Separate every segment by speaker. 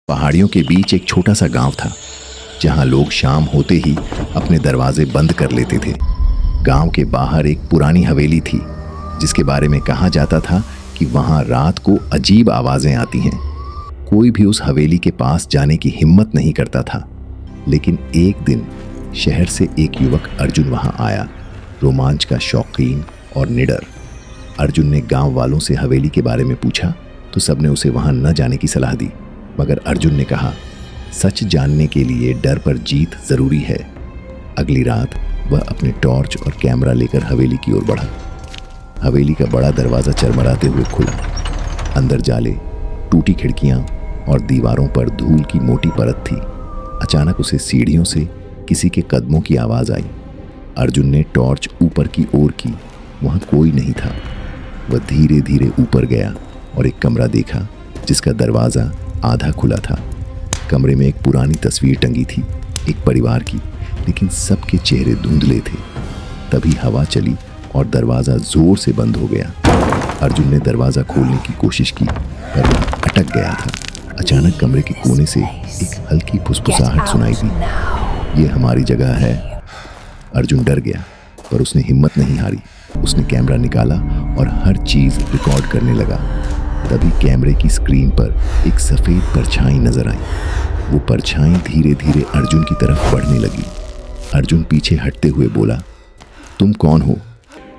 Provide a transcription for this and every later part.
Speaker 1: पहाड़ियों के बीच एक छोटा सा गांव था जहां लोग शाम होते ही अपने दरवाजे बंद कर लेते थे। गांव के बाहर एक पुरानी हवेली थी जिसके बारे में कहा जाता था कि वहां रात को अजीब आवाजें आती हैं। कोई भी उस हवेली के पास जाने की हिम्मत नहीं करता था। लेकिन एक दिन शहर से एक युवक अर्जुन वहां आया, रोमांच का शौकीन और निडर। अर्जुन ने गांव वालों से हवेली के बारे में पूछा तो सबने उसे वहां न जाने की सलाह दी, मगर अर्जुन ने कहा, सच जानने के लिए डर पर जीत जरूरी है। अगली रात वह अपने टॉर्च और कैमरा लेकर हवेली की ओर बढ़ा। हवेली का बड़ा दरवाजा चरमराते हुए खुला। अंदर जाले, टूटी खिड़कियां और दीवारों पर धूल की मोटी परत थी। अचानक उसे सीढ़ियों से किसी के कदमों की आवाज आई। अर्जुन ने टॉर्च ऊपर की ओर की, वहां कोई नहीं था। वह धीरे धीरे ऊपर गया और एक कमरा देखा जिसका दरवाजा आधा खुला था। कमरे में एक पुरानी तस्वीर टंगी थी, एक परिवार की, लेकिन सबके चेहरे धुंधले थे। तभी हवा चली और दरवाजा जोर से बंद हो गया। अर्जुन ने दरवाजा खोलने की कोशिश की पर वह अटक गया था। अचानक कमरे के कोने से एक हल्की फुसफुसाहट सुनाई दी। ये हमारी जगह है। अर्जुन डर गया पर उसने हिम्मत नहीं हारी। उसने कैमरा निकाला और हर चीज रिकॉर्ड करने लगा। तभी कैमरे की स्क्रीन पर एक सफेद परछाई नजर आई। वो परछाई धीरे धीरे अर्जुन की तरफ बढ़ने लगी। अर्जुन पीछे हटते हुए बोला, तुम कौन हो?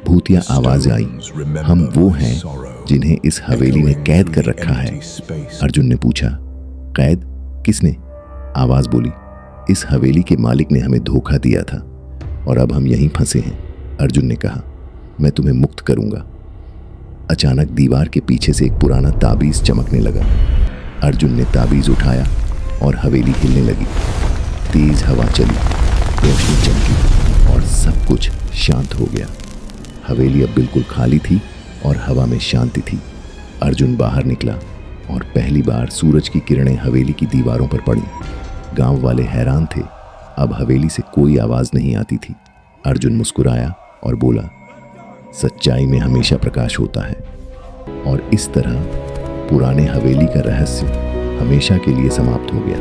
Speaker 1: भूतिया आवाज आई, हम वो हैं जिन्हें इस हवेली ने कैद कर रखा है। अर्जुन ने पूछा, कैद? किसने? आवाज बोली, इस हवेली के मालिक ने हमें धोखा दिया था और अब हम यहीं फंसे हैं। अर्जुन ने कहा, मैं तुम्हें मुक्त करूंगा। अचानक दीवार के पीछे से एक पुराना ताबीज चमकने लगा। अर्जुन ने ताबीज उठाया और हवेली हिलने लगी। तेज हवा चली, रोशनी चमकी और सब कुछ शांत हो गया। हवेली अब बिल्कुल खाली थी और हवा में शांति थी। अर्जुन बाहर निकला और पहली बार सूरज की किरणें हवेली की दीवारों पर पड़ी। गांव वाले हैरान थे, अब हवेली से कोई आवाज नहीं आती थी। अर्जुन मुस्कुराया और बोला, सच्चाई में हमेशा प्रकाश होता है। और इस तरह पुराने हवेली का रहस्य हमेशा के लिए समाप्त हो गया।